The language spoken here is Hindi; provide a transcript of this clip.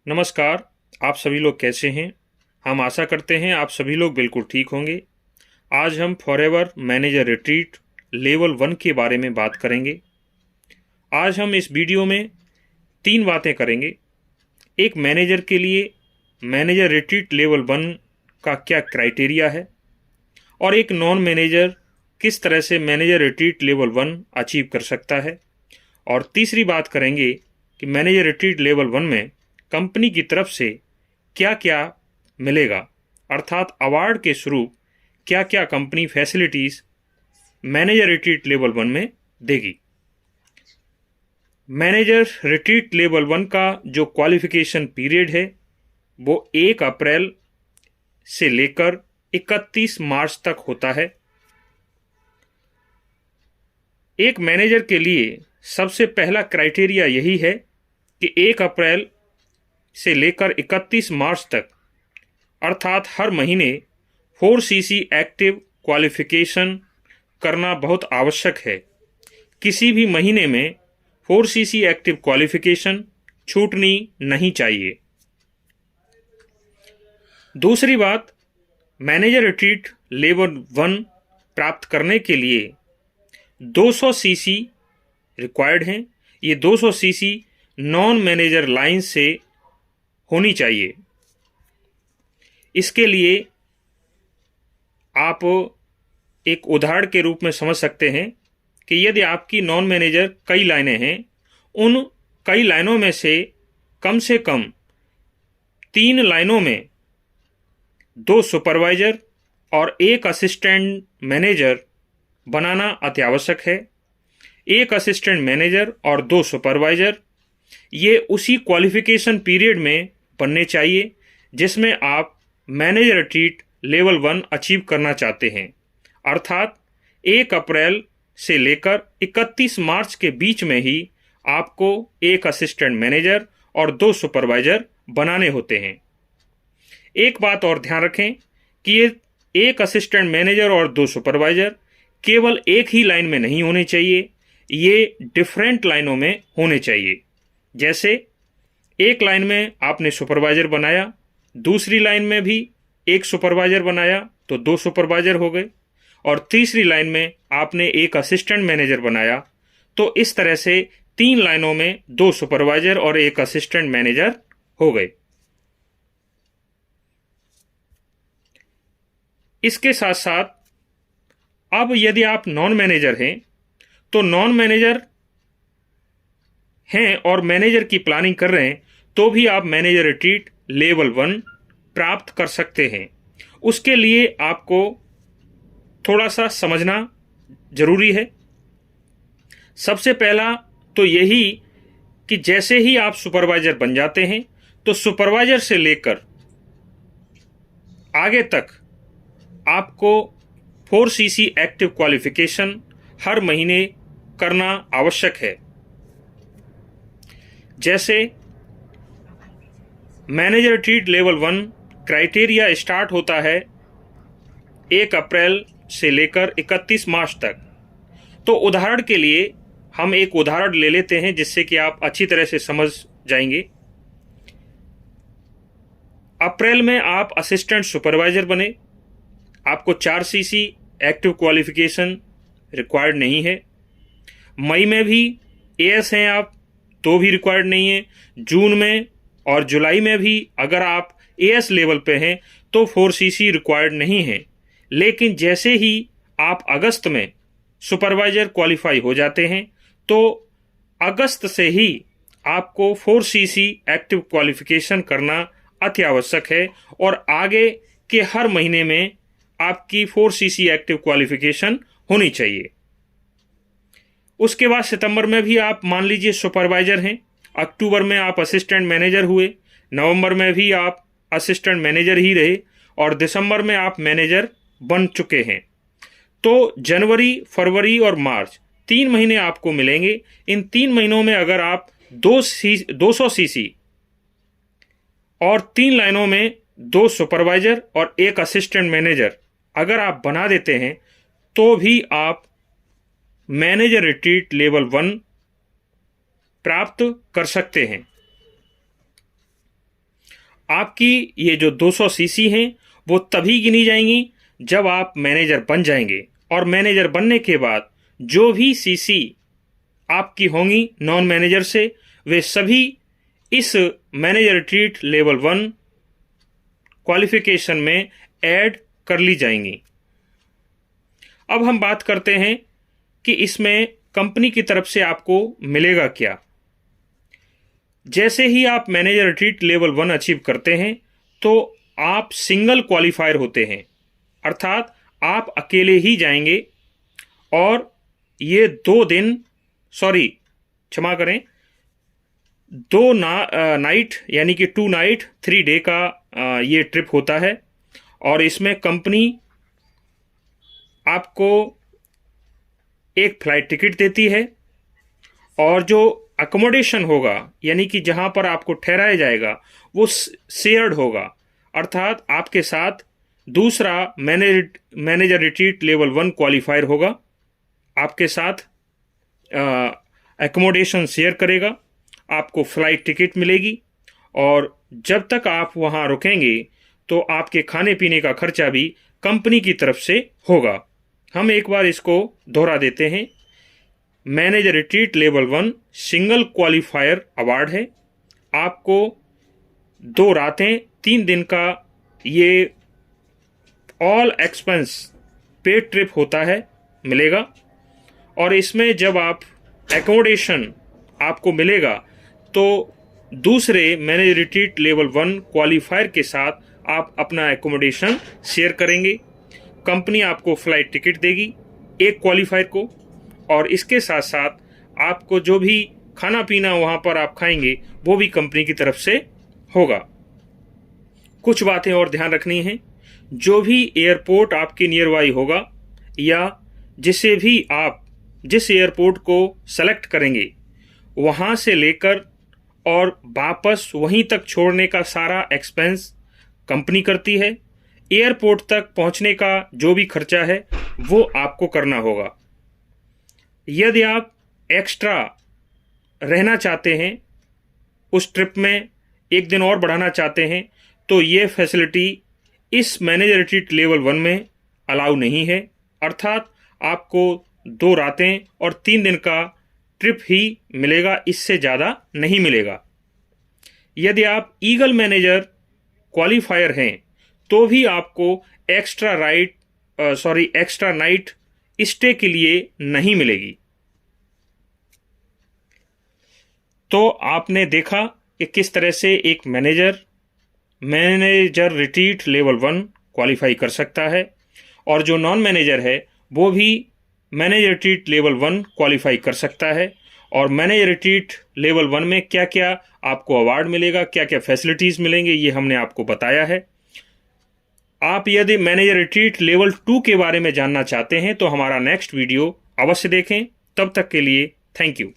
नमस्कार। आप सभी लोग कैसे हैं? हम आशा करते हैं आप सभी लोग बिल्कुल ठीक होंगे। आज हम फॉरएवर मैनेजर रिट्रीट लेवल 1 के बारे में बात करेंगे। आज हम इस वीडियो में 3 बातें करेंगे। एक मैनेजर के लिए मैनेजर रिट्रीट लेवल 1 का क्या क्राइटेरिया है और एक नॉन मैनेजर किस तरह से मैनेजर रिट्रीट लेवल 1 अचीव कर सकता है। और तीसरी बात करेंगे कि मैनेजर रिट्रीट लेवल 1 में कंपनी की तरफ से क्या क्या मिलेगा, अर्थात अवार्ड के स्वरूप क्या क्या company facilities manager retreat level 1 में देगी। मैनेजर रिट्रीट लेवल 1 का जो क्वालिफिकेशन पीरियड है वो 1 अप्रैल से लेकर 31 मार्च तक होता है। एक मैनेजर के लिए सबसे पहला क्राइटेरिया यही है कि 1 अप्रैल से लेकर 31 मार्च तक अर्थात हर महीने 4cc एक्टिव क्वालिफिकेशन करना बहुत आवश्यक है। किसी भी महीने में 4cc एक्टिव क्वालिफिकेशन छूटनी नहीं चाहिए। दूसरी बात, मैनेजर रिट्रीट लेवल 1 प्राप्त करने के लिए 200cc रिक्वायर्ड हैं। ये 200cc नॉन मैनेजर लाइन से होनी चाहिए। इसके लिए आप एक उदाहरण के रूप में समझ सकते हैं कि यदि आपकी नॉन मैनेजर कई लाइनें हैं, उन कई लाइनों में से कम 3 लाइनों में 2 सुपरवाइजर और 1 असिस्टेंट मैनेजर बनाना अति आवश्यक है। 1 असिस्टेंट मैनेजर और 2 सुपरवाइजर ये उसी क्वालिफिकेशन पीरियड में बनने चाहिए जिसमें आप मैनेजर रिट्रीट लेवल 1 अचीव करना चाहते हैं, अर्थात 1 अप्रैल से लेकर 31 मार्च के बीच में ही आपको 1 असिस्टेंट मैनेजर और 2 सुपरवाइजर बनाने होते हैं। एक बात और ध्यान रखें कि ये 1 असिस्टेंट मैनेजर और 2 सुपरवाइजर केवल एक ही लाइन में नहीं होने चाहिए, ये डिफरेंट लाइनों में होने चाहिए। जैसे एक लाइन में आपने सुपरवाइजर बनाया, दूसरी लाइन में भी 1 सुपरवाइजर बनाया तो 2 सुपरवाइजर हो गए, और तीसरी लाइन में आपने 1 असिस्टेंट मैनेजर बनाया तो इस तरह से 3 लाइनों में 2 सुपरवाइजर और 1 असिस्टेंट मैनेजर हो गए। इसके साथ साथ अब यदि आप नॉन मैनेजर हैं तो नॉन मैनेजर हैं और मैनेजर की प्लानिंग कर रहे हैं तो भी आप मैनेजर रिट्रीट लेवल 1 प्राप्त कर सकते हैं। उसके लिए आपको थोड़ा सा समझना जरूरी है। सबसे पहला तो यही कि जैसे ही आप सुपरवाइजर बन जाते हैं तो सुपरवाइजर से लेकर आगे तक आपको 4cc एक्टिव क्वालिफिकेशन हर महीने करना आवश्यक है। जैसे manager retreat level 1 criteria start होता है 1 अप्रैल से लेकर 31 मार्च तक। तो उदाहरण के लिए हम एक उदाहरण ले लेते हैं जिससे कि आप अच्छी तरह से समझ जाएंगे। अप्रैल में आप असिस्टेंट सुपरवाइजर बने, आपको 4cc एक्टिव क्वालिफिकेशन रिक्वायर्ड नहीं है। मई में भी एएस हैं आप तो भी रिक्वायर्ड नहीं है। जून में और जुलाई में भी अगर आप एएस लेवल पे हैं तो 4cc रिक्वायर्ड नहीं है। लेकिन जैसे ही आप अगस्त में सुपरवाइजर क्वालिफाई हो जाते हैं तो अगस्त से ही आपको 4cc एक्टिव क्वालिफिकेशन करना अति आवश्यक है, और आगे के हर महीने में आपकी 4cc एक्टिव क्वालिफिकेशन होनी चाहिए। उसके बाद सितंबर में भी आप मान लीजिए सुपरवाइजर हैं, अक्टूबर में आप असिस्टेंट मैनेजर हुए, नवंबर में भी आप असिस्टेंट मैनेजर ही रहे, और दिसंबर में आप मैनेजर बन चुके हैं। तो जनवरी, फरवरी और मार्च 3 महीने आपको मिलेंगे। इन 3 महीनों में अगर आप 200cc और 3 लाइनों में 2 सुपरवाइजर और 1 असिस्टेंट मैनेजर अगर आप बना देते हैं तो भी आप मैनेजर रिट्रीट लेवल 1 प्राप्त कर सकते हैं। आपकी ये जो 200 सीसी हैं वो तभी गिनी जाएंगी जब आप मैनेजर बन जाएंगे, और मैनेजर बनने के बाद जो भी सीसी आपकी होंगी नॉन मैनेजर से, वे सभी इस मैनेजर रिट्रीट लेवल 1 क्वालिफिकेशन में ऐड कर ली जाएंगी। अब हम बात करते हैं कि इसमें कंपनी की तरफ से आपको मिलेगा क्या। जैसे ही आप मैनेजर रिट्रीट लेवल 1 अचीव करते हैं तो आप सिंगल क्वालिफायर होते हैं, अर्थात आप अकेले ही जाएंगे और ये 2 दिन, सॉरी क्षमा करें, 2 नाइट यानी कि 2 नाइट 3 डे का ये ट्रिप होता है। और इसमें कंपनी आपको एक फ्लाइट टिकट देती है, और जो अकोमोडेशन होगा यानी कि जहां पर आपको ठहराया जाएगा वो शेयर्ड होगा, अर्थात आपके साथ दूसरा मैनेजर रिट्रीट लेवल 1 क्वालिफायर होगा, आपके साथ अकोमोडेशन शेयर करेगा, आपको फ्लाइट टिकट मिलेगी, और जब तक आप वहां रुकेंगे तो आपके खाने पीने का खर्चा भी कंपनी की तरफ से होगा। हम एक बार इसको दोहरा देते हैं। Manager retreat level 1 single qualifier award है। आपको 2 रातें 3 दिन का ये ऑल एक्सपेंस पेड ट्रिप होता है, मिलेगा। और इसमें जब आप एकोमोडेशन आपको मिलेगा तो दूसरे मैनेजर रिट्रीट लेवल 1 क्वालिफायर के साथ आप अपना एकोमोडेशन शेयर करेंगे। कंपनी आपको फ्लाइट टिकट देगी एक क्वालिफायर को, और इसके साथ साथ आपको जो भी खाना पीना वहाँ पर आप खाएंगे वो भी कंपनी की तरफ से होगा। कुछ बातें और ध्यान रखनी है। जो भी एयरपोर्ट आपके नियर बाई होगा या जिसे भी आप जिस एयरपोर्ट को सेलेक्ट करेंगे वहाँ से लेकर और वापस वहीं तक छोड़ने का सारा एक्सपेंस कंपनी करती है। एयरपोर्ट तक पहुंचने का जो भी खर्चा है वो आपको करना होगा। यदि आप एक्स्ट्रा रहना चाहते हैं, उस ट्रिप में 1 दिन और बढ़ाना चाहते हैं, तो ये फैसिलिटी इस मैनेजर रिट्रीट लेवल 1 में अलाउ नहीं है, अर्थात आपको 2 रातें और 3 दिन का ट्रिप ही मिलेगा, इससे ज़्यादा नहीं मिलेगा। यदि आप ईगल मैनेजर क्वालिफायर हैं तो भी आपको एक्स्ट्रा नाइट स्टे के लिए नहीं मिलेगी। तो आपने देखा कि किस तरह से एक मैनेजर रिट्रीट लेवल 1 क्वालिफाई कर सकता है, और जो नॉन मैनेजर है वो भी मैनेजर रिट्रीट लेवल 1 क्वालिफाई कर सकता है। और मैनेजर रिट्रीट लेवल 1 में क्या क्या आपको अवार्ड मिलेगा, क्या क्या फैसिलिटीज़ मिलेंगे, ये हमने आपको बताया है। आप यदि मैनेजर रिट्रीट लेवल 2 के बारे में जानना चाहते हैं तो हमारा नेक्स्ट वीडियो अवश्य देखें। तब तक के लिए थैंक यू।